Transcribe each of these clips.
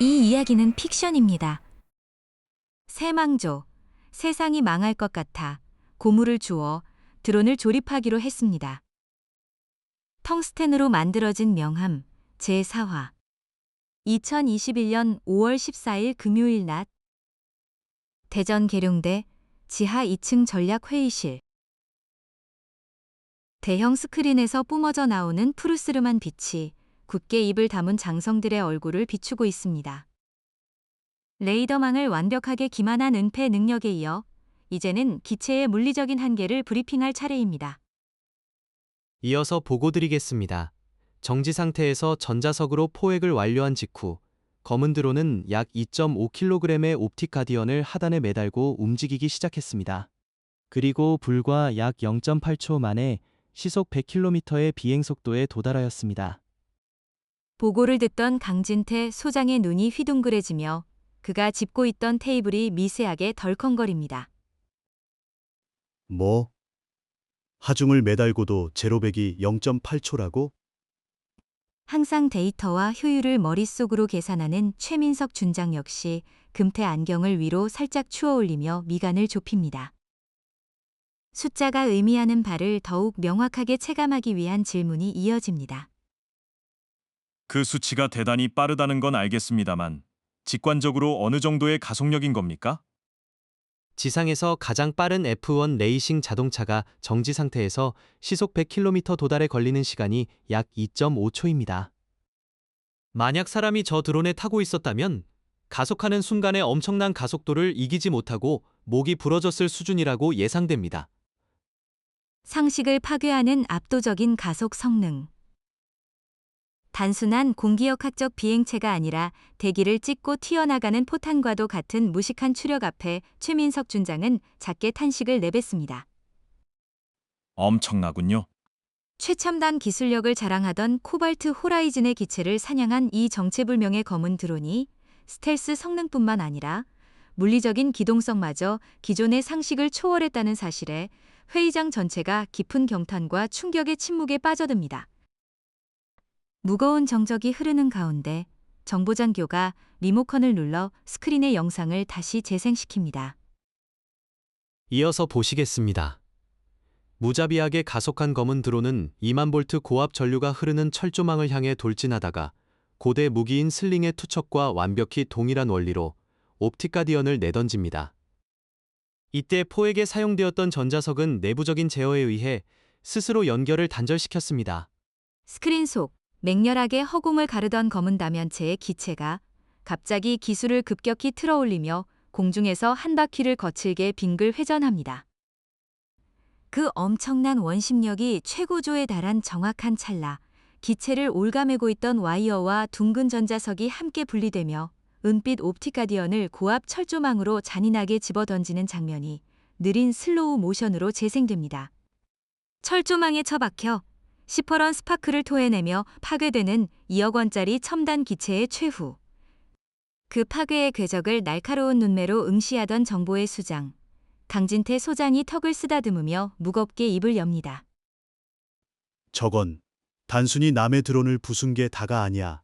이 이야기는 픽션입니다. 새망조, 세상이 망할 것 같아 고무를 주워 드론을 조립하기로 했습니다. 텅스텐으로 만들어진 명함 제4화 2021년 5월 14일 금요일 낮 대전 계룡대 지하 2층 전략회의실 대형 스크린에서 뿜어져 나오는 푸르스름한 빛이 굳게 입을 다문 장성들의 얼굴을 비추고 있습니다. 레이더망을 완벽하게 기만한 은폐 능력에 이어 이제는 기체의 물리적인 한계를 브리핑할 차례입니다. 이어서 보고드리겠습니다. 정지 상태에서 전자석으로 포획을 완료한 직후 검은 드론은 약 2.5kg의 옵틱 가디언을 하단에 매달고 움직이기 시작했습니다. 그리고 불과 약 0.8초 만에 시속 100km의 비행 속도에 도달하였습니다. 보고를 듣던 강진태 소장의 눈이 휘둥그레지며 그가 짚고 있던 테이블이 미세하게 덜컹거립니다. 뭐? 하중을 매달고도 제로백이 0.8초라고? 항상 데이터와 효율을 머릿속으로 계산하는 최민석 준장 역시 금태 안경을 위로 살짝 추어 올리며 미간을 좁힙니다. 숫자가 의미하는 바를 더욱 명확하게 체감하기 위한 질문이 이어집니다. 그 수치가 대단히 빠르다는 건 알겠습니다만 직관적으로 어느 정도의 가속력인 겁니까? 지상에서 가장 빠른 F1 레이싱 자동차가 정지 상태에서 시속 100km 도달에 걸리는 시간이 약 2.5초입니다. 만약 사람이 저 드론에 타고 있었다면 가속하는 순간에 엄청난 가속도를 이기지 못하고 목이 부러졌을 수준이라고 예상됩니다. 상식을 파괴하는 압도적인 가속 성능. 단순한 공기역학적 비행체가 아니라 대기를 찢고 튀어나가는 포탄과도 같은 무식한 추력 앞에 최민석 준장은 작게 탄식을 내뱉습니다. 엄청나군요. 최첨단 기술력을 자랑하던 코발트 호라이즌의 기체를 사냥한 이 정체불명의 검은 드론이 스텔스 성능뿐만 아니라 물리적인 기동성마저 기존의 상식을 초월했다는 사실에 회의장 전체가 깊은 경탄과 충격의 침묵에 빠져듭니다. 무거운 정적이 흐르는 가운데 정보장교가 리모컨을 눌러 스크린의 영상을 다시 재생시킵니다. 이어서 보시겠습니다. 무자비하게 가속한 검은 드론은 2만 볼트 고압 전류가 흐르는 철조망을 향해 돌진하다가 고대 무기인 슬링의 투척과 완벽히 동일한 원리로 옵틱 가디언을 내던집니다. 이때 포획에 사용되었던 전자석은 내부적인 제어에 의해 스스로 연결을 단절시켰습니다. 스크린 속 맹렬하게 허공을 가르던 검은 다면체의 기체가 갑자기 기술을 급격히 틀어올리며 공중에서 한 바퀴를 거칠게 빙글 회전합니다. 그 엄청난 원심력이 최고조에 달한 정확한 찰나, 기체를 올가매고 있던 와이어와 둥근 전자석이 함께 분리되며 은빛 옵틱 가디언을 고압 철조망으로 잔인하게 집어던지는 장면이 느린 슬로우 모션으로 재생됩니다. 철조망에 처박혀 시퍼런 스파크를 토해내며 파괴되는 2억 원짜리 첨단 기체의 최후. 그 파괴의 궤적을 날카로운 눈매로 응시하던 정보의 수장. 강진태 소장이 턱을 쓰다듬으며 무겁게 입을 엽니다. 저건 단순히 남의 드론을 부순 게 다가 아니야.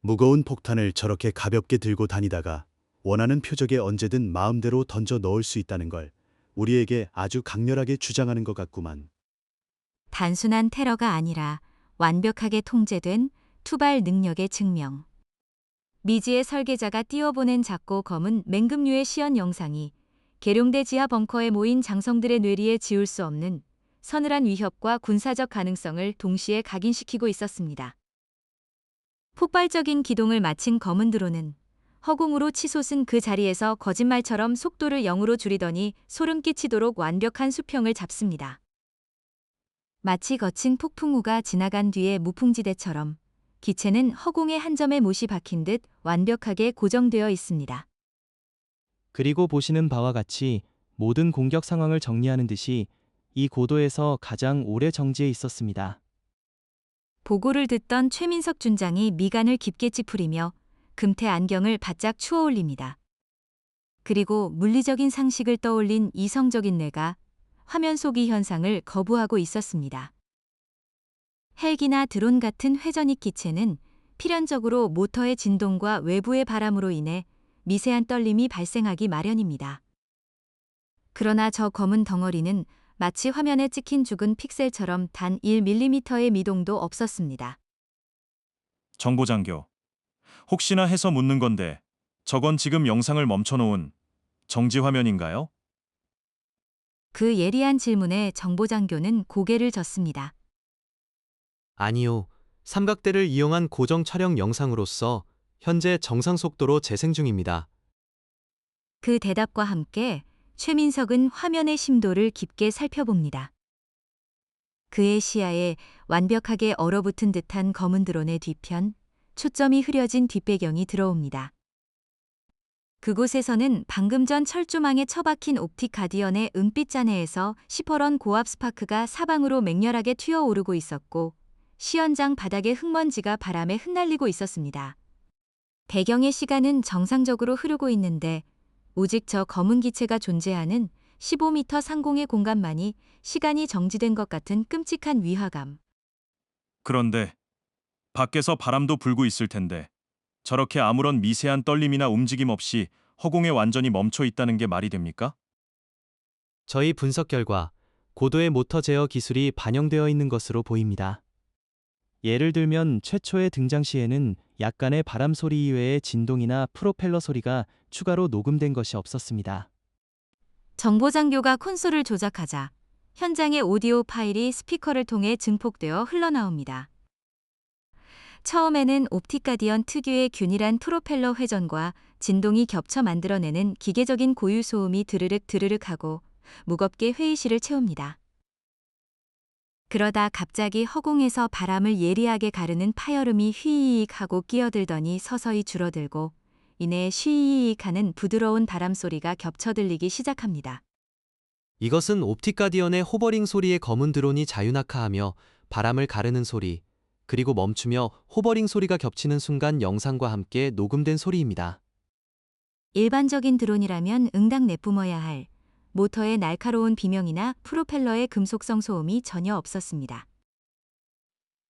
무거운 폭탄을 저렇게 가볍게 들고 다니다가 원하는 표적에 언제든 마음대로 던져 넣을 수 있다는 걸 우리에게 아주 강렬하게 주장하는 것 같구만. 단순한 테러가 아니라 완벽하게 통제된 투발 능력의 증명. 미지의 설계자가 띄워보낸 작고 검은 맹금류의 시연 영상이 계룡대 지하 벙커에 모인 장성들의 뇌리에 지울 수 없는 서늘한 위협과 군사적 가능성을 동시에 각인시키고 있었습니다. 폭발적인 기동을 마친 검은 드론은 허공으로 치솟은 그 자리에서 거짓말처럼 속도를 0으로 줄이더니 소름 끼치도록 완벽한 수평을 잡습니다. 마치 거친 폭풍우가 지나간 뒤의 무풍지대처럼 기체는 허공의 한 점에 못이 박힌 듯 완벽하게 고정되어 있습니다. 그리고 보시는 바와 같이 모든 공격 상황을 정리하는 듯이 이 고도에서 가장 오래 정지해 있었습니다. 보고를 듣던 최민석 준장이 미간을 깊게 찌푸리며 금태 안경을 바짝 추어 올립니다. 그리고 물리적인 상식을 떠올린 이성적인 뇌가 화면 속 이 현상을 거부하고 있었습니다. 헬기나 드론 같은 회전익 기체는 필연적으로 모터의 진동과 외부의 바람으로 인해 미세한 떨림이 발생하기 마련입니다. 그러나 저 검은 덩어리는 마치 화면에 찍힌 죽은 픽셀처럼 단 1mm의 미동도 없었습니다. 정보장교. 혹시나 해서 묻는 건데 저건 지금 영상을 멈춰놓은 정지 화면인가요? 그 예리한 질문에 정보장교는 고개를 젓습니다. 아니요. 삼각대를 이용한 고정 촬영 영상으로서 현재 정상 속도로 재생 중입니다. 그 대답과 함께 최민석은 화면의 심도를 깊게 살펴봅니다. 그의 시야에 완벽하게 얼어붙은 듯한 검은 드론의 뒤편, 초점이 흐려진 뒷배경이 들어옵니다. 그곳에서는 방금 전 철조망에 처박힌 옵틱 가디언의 은빛 잔해에서 시퍼런 고압 스파크가 사방으로 맹렬하게 튀어오르고 있었고, 시연장 바닥의 흙먼지가 바람에 흩날리고 있었습니다. 배경의 시간은 정상적으로 흐르고 있는데 오직 저 검은 기체가 존재하는 15m 상공의 공간만이 시간이 정지된 것 같은 끔찍한 위화감. 그런데 밖에서 바람도 불고 있을 텐데 저렇게 아무런 미세한 떨림이나 움직임 없이 허공에 완전히 멈춰 있다는 게 말이 됩니까? 저희 분석 결과 고도의 모터 제어 기술이 반영되어 있는 것으로 보입니다. 예를 들면 최초의 등장 시에는 약간의 바람 소리 이외의 진동이나 프로펠러 소리가 추가로 녹음된 것이 없었습니다. 정보장교가 콘솔을 조작하자 현장의 오디오 파일이 스피커를 통해 증폭되어 흘러나옵니다. 처음에는 옵틱 가디언 특유의 균일한 프로펠러 회전과 진동이 겹쳐 만들어내는 기계적인 고유 소음이 드르륵 드르륵 하고 무겁게 회의실을 채웁니다. 그러다 갑자기 허공에서 바람을 예리하게 가르는 파열음이 휘익 하고 끼어들더니 서서히 줄어들고 이내 쉬익 하는 부드러운 바람 소리가 겹쳐 들리기 시작합니다. 이것은 옵틱 가디언의 호버링 소리의 검은 드론이 자유낙하하며 바람을 가르는 소리, 그리고 멈추며 호버링 소리가 겹치는 순간 영상과 함께 녹음된 소리입니다. 일반적인 드론이라면 응당 내뿜어야 할 모터의 날카로운 비명이나 프로펠러의 금속성 소음이 전혀 없었습니다.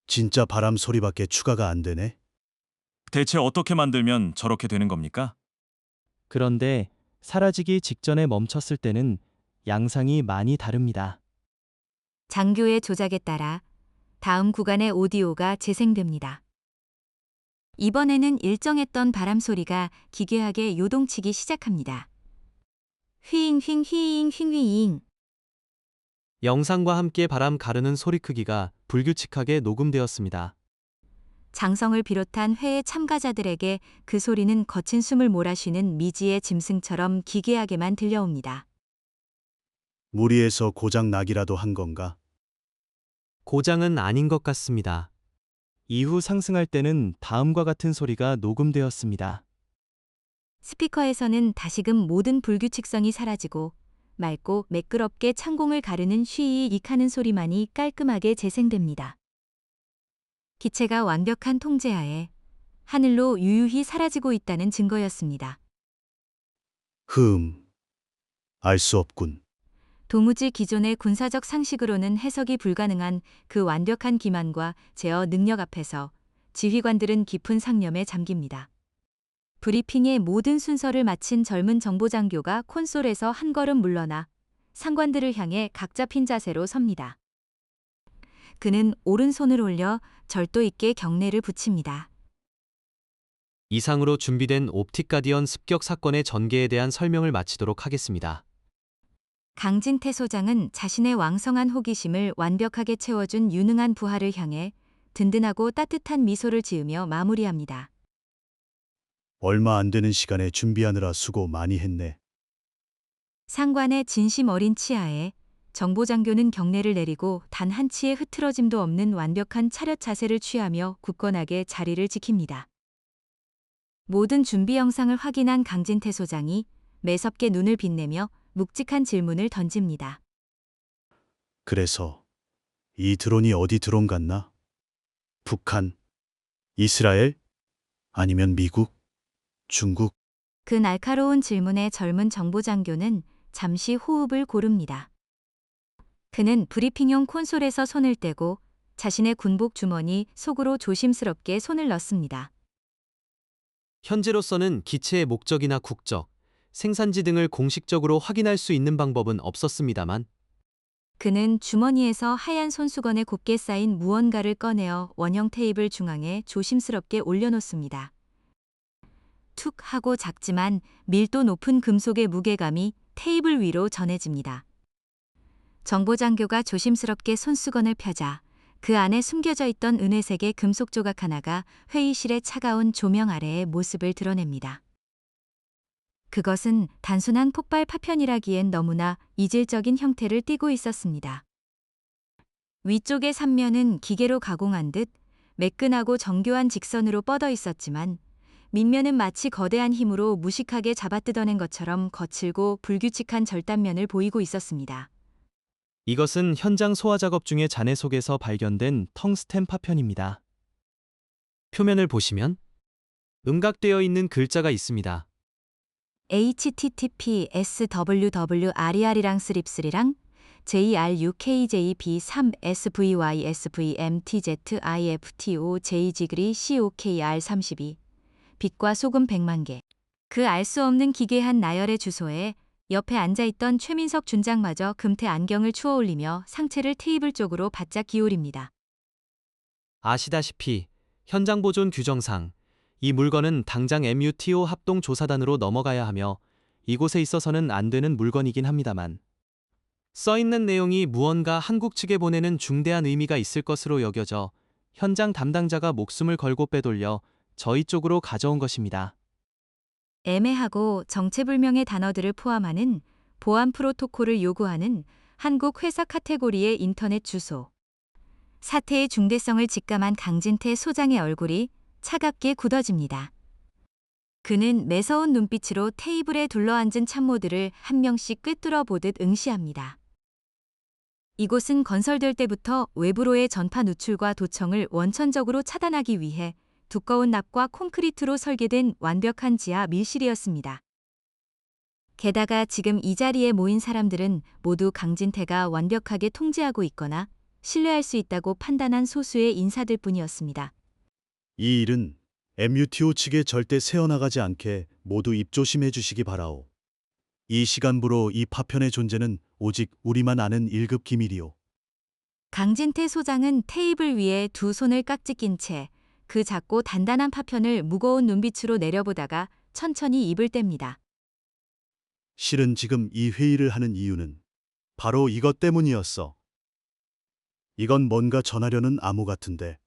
진짜 바람 소리밖에 추가가 안 되네. 대체 어떻게 만들면 저렇게 되는 겁니까? 그런데 사라지기 직전에 멈췄을 때는 양상이 많이 다릅니다. 장교의 조작에 따라 다음 구간의 오디오가 재생됩니다. 이번에는 일정했던 바람 소리가 기괴하게 요동치기 시작합니다. 휘잉 휘잉 휘잉 휘잉 휘잉. 영상과 함께 바람 가르는 소리 크기가 불규칙하게 녹음되었습니다. 장성을 비롯한 회의 참가자들에게 그 소리는 거친 숨을 몰아쉬는 미지의 짐승처럼 기괴하게만 들려옵니다. 무리해서 고장 나기라도 한 건가? 고장은 아닌 것 같습니다. 이후 상승할 때는 다음과 같은 소리가 녹음되었습니다. 스피커에서는 다시금 모든 불규칙성이 사라지고 맑고 매끄럽게 창공을 가르는 쉬익하는 소리만이 깔끔하게 재생됩니다. 기체가 완벽한 통제하에 하늘로 유유히 사라지고 있다는 증거였습니다. 알 수 없군. 도무지 기존의 군사적 상식으로는 해석이 불가능한 그 완벽한 기만과 제어 능력 앞에서 지휘관들은 깊은 상념에 잠깁니다. 브리핑의 모든 순서를 마친 젊은 정보장교가 콘솔에서 한 걸음 물러나 상관들을 향해 각 잡힌 자세로 섭니다. 그는 오른손을 올려 절도 있게 경례를 붙입니다. 이상으로 준비된 옵틱 가디언 습격 사건의 전개에 대한 설명을 마치도록 하겠습니다. 강진태 소장은 자신의 왕성한 호기심을 완벽하게 채워준 유능한 부하를 향해 든든하고 따뜻한 미소를 지으며 마무리합니다. 얼마 안 되는 시간에 준비하느라 수고 많이 했네. 상관의 진심 어린 치하에 정보장교는 경례를 내리고 단 한 치의 흐트러짐도 없는 완벽한 차렷 자세를 취하며 굳건하게 자리를 지킵니다. 모든 준비 영상을 확인한 강진태 소장이 매섭게 눈을 빛내며 묵직한 질문을 던집니다. 그래서 이 드론이 어디 드론 같나? 북한, 이스라엘, 아니면 미국, 중국? 그 날카로운 질문에 젊은 정보장교는 잠시 호흡을 고릅니다. 그는 브리핑용 콘솔에서 손을 떼고 자신의 군복 주머니 속으로 조심스럽게 손을 넣습니다. 현재로서는 기체의 목적이나 국적, 생산지 등을 공식적으로 확인할 수 있는 방법은 없었습니다만 그는 주머니에서 하얀 손수건에 곱게 쌓인 무언가를 꺼내어 원형 테이블 중앙에 조심스럽게 올려놓습니다. 툭 하고 작지만 밀도 높은 금속의 무게감이 테이블 위로 전해집니다. 정보장교가 조심스럽게 손수건을 펴자 그 안에 숨겨져 있던 은회색의 금속 조각 하나가 회의실의 차가운 조명 아래의 모습을 드러냅니다. 그것은 단순한 폭발 파편이라기엔 너무나 이질적인 형태를 띠고 있었습니다. 위쪽의 삼면은 기계로 가공한 듯 매끈하고 정교한 직선으로 뻗어 있었지만 밑면은 마치 거대한 힘으로 무식하게 잡아뜯어낸 것처럼 거칠고 불규칙한 절단면을 보이고 있었습니다. 이것은 현장 소화 작업 중에 잔해 속에서 발견된 텅스텐 파편입니다. 표면을 보시면 음각되어 있는 글자가 있습니다. https www.r이랑 스립스리랑 JRUKJP3SVYSVMTZIFTO JGRI COKR32 빛과 소금 100만 개. 그 알 수 없는 기괴한 나열의 주소에 옆에 앉아있던 최민석 준장마저 금태 안경을 추어 올리며 상체를 테이블 쪽으로 바짝 기울입니다. 아시다시피 현장 보존 규정상 이 물건은 당장 MUTO 합동조사단으로 넘어가야 하며 이곳에 있어서는 안 되는 물건이긴 합니다만 써있는 내용이 무언가 한국 측에 보내는 중대한 의미가 있을 것으로 여겨져 현장 담당자가 목숨을 걸고 빼돌려 저희 쪽으로 가져온 것입니다. 애매하고 정체불명의 단어들을 포함하는 보안 프로토콜을 요구하는 한국 회사 카테고리의 인터넷 주소. 사태의 중대성을 직감한 강진태 소장의 얼굴이 차갑게 굳어집니다. 그는 매서운 눈빛으로 테이블에 둘러앉은 참모들을 한 명씩 꿰뚫어 보듯 응시합니다. 이곳은 건설될 때부터 외부로의 전파 누출과 도청을 원천적으로 차단하기 위해 두꺼운 납과 콘크리트로 설계된 완벽한 지하 밀실이었습니다. 게다가 지금 이 자리에 모인 사람들은 모두 강진태가 완벽하게 통제하고 있거나 신뢰할 수 있다고 판단한 소수의 인사들 뿐이었습니다. 이 일은 MUTO 측에 절대 새어나가지 않게 모두 입조심해 주시기 바라오. 이 시간부로 이 파편의 존재는 오직 우리만 아는 1급 기밀이오. 강진태 소장은 테이블 위에 두 손을 깍지 낀 채 그 작고 단단한 파편을 무거운 눈빛으로 내려보다가 천천히 입을 뗍니다. 실은 지금 이 회의를 하는 이유는 바로 이것 때문이었어. 이건 뭔가 전하려는 암호 같은데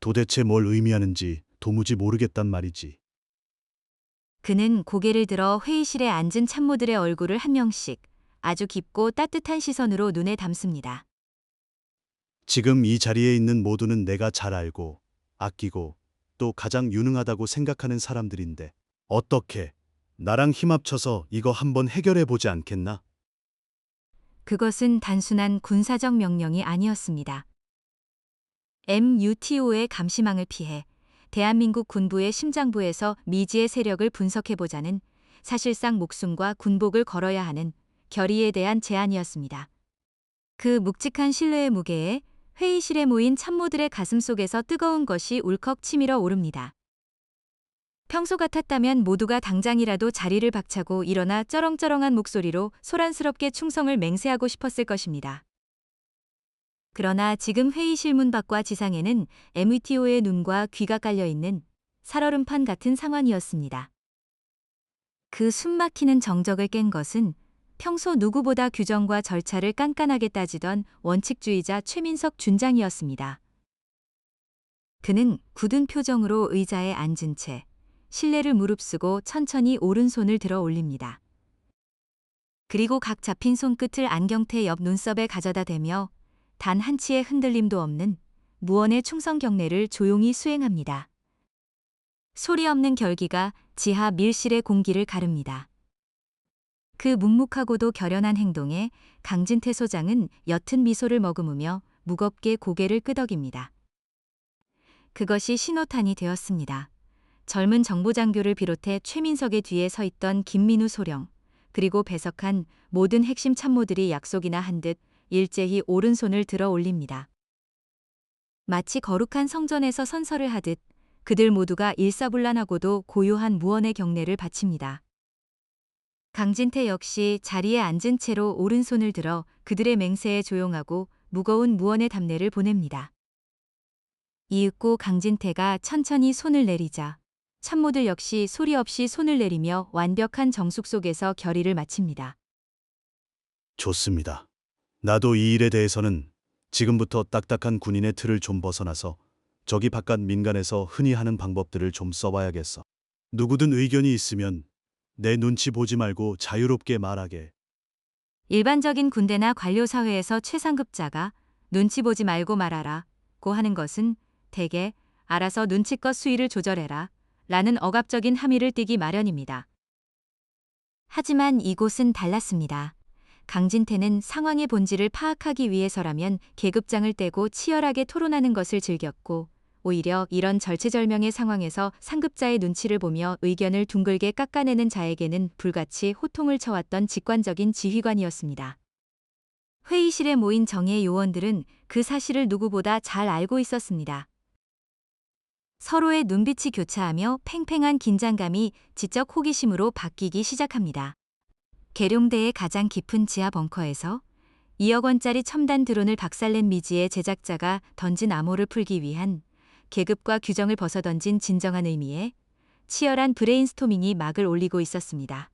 도대체 뭘 의미하는지 도무지 모르겠단 말이지. 그는 고개를 들어 회의실에 앉은 참모들의 얼굴을 한 명씩 아주 깊고 따뜻한 시선으로 눈에 담습니다. 지금 이 자리에 있는 모두는 내가 잘 알고 아끼고 또 가장 유능하다고 생각하는 사람들인데 어떻게 나랑 힘 합쳐서 이거 한번 해결해 보지 않겠나? 그것은 단순한 군사적 명령이 아니었습니다. MUTO의 감시망을 피해 대한민국 군부의 심장부에서 미지의 세력을 분석해보자는 사실상 목숨과 군복을 걸어야 하는 결의에 대한 제안이었습니다. 그 묵직한 신뢰의 무게에 회의실에 모인 참모들의 가슴 속에서 뜨거운 것이 울컥 치밀어 오릅니다. 평소 같았다면 모두가 당장이라도 자리를 박차고 일어나 쩌렁쩌렁한 목소리로 소란스럽게 충성을 맹세하고 싶었을 것입니다. 그러나 지금 회의실 문 밖과 지상에는 MUTO의 눈과 귀가 깔려있는 살얼음판 같은 상황이었습니다. 그 숨막히는 정적을 깬 것은 평소 누구보다 규정과 절차를 깐깐하게 따지던 원칙주의자 최민석 준장이었습니다. 그는 굳은 표정으로 의자에 앉은 채 실내를 무릅쓰고 천천히 오른손을 들어 올립니다. 그리고 각 잡힌 손끝을 안경테 옆 눈썹에 가져다 대며 단 한치의 흔들림도 없는 무언의 충성 경례를 조용히 수행합니다. 소리 없는 결기가 지하 밀실의 공기를 가릅니다. 그 묵묵하고도 결연한 행동에 강진태 소장은 옅은 미소를 머금으며 무겁게 고개를 끄덕입니다. 그것이 신호탄이 되었습니다. 젊은 정보장교를 비롯해 최민석의 뒤에 서 있던 김민우 소령, 그리고 배석한 모든 핵심 참모들이 약속이나 한 듯 일제히 오른손을 들어 올립니다. 마치 거룩한 성전에서 선서를 하듯 그들 모두가 일사불란하고도 고요한 무언의 경례를 바칩니다. 강진태 역시 자리에 앉은 채로 오른손을 들어 그들의 맹세에 조용하고 무거운 무언의 답례를 보냅니다. 이윽고 강진태가 천천히 손을 내리자 참모들 역시 소리 없이 손을 내리며 완벽한 정숙 속에서 결의를 마칩니다. 좋습니다. 나도 이 일에 대해서는 지금부터 딱딱한 군인의 틀을 좀 벗어나서 저기 바깥 민간에서 흔히 하는 방법들을 좀 써봐야겠어. 누구든 의견이 있으면 내 눈치 보지 말고 자유롭게 말하게. 일반적인 군대나 관료 사회에서 최상급자가 눈치 보지 말고 말하라 고 하는 것은 대개 알아서 눈치껏 수위를 조절해라 라는 억압적인 함의를 띠기 마련입니다. 하지만 이곳은 달랐습니다. 강진태는 상황의 본질을 파악하기 위해서라면 계급장을 떼고 치열하게 토론하는 것을 즐겼고 오히려 이런 절체절명의 상황에서 상급자의 눈치를 보며 의견을 둥글게 깎아내는 자에게는 불같이 호통을 쳐왔던 직관적인 지휘관이었습니다. 회의실에 모인 정예 요원들은 그 사실을 누구보다 잘 알고 있었습니다. 서로의 눈빛이 교차하며 팽팽한 긴장감이 지적 호기심으로 바뀌기 시작합니다. 계룡대의 가장 깊은 지하 벙커에서 2억 원짜리 첨단 드론을 박살낸 미지의 제작자가 던진 암호를 풀기 위한 계급과 규정을 벗어던진 진정한 의미의 치열한 브레인스토밍이 막을 올리고 있었습니다.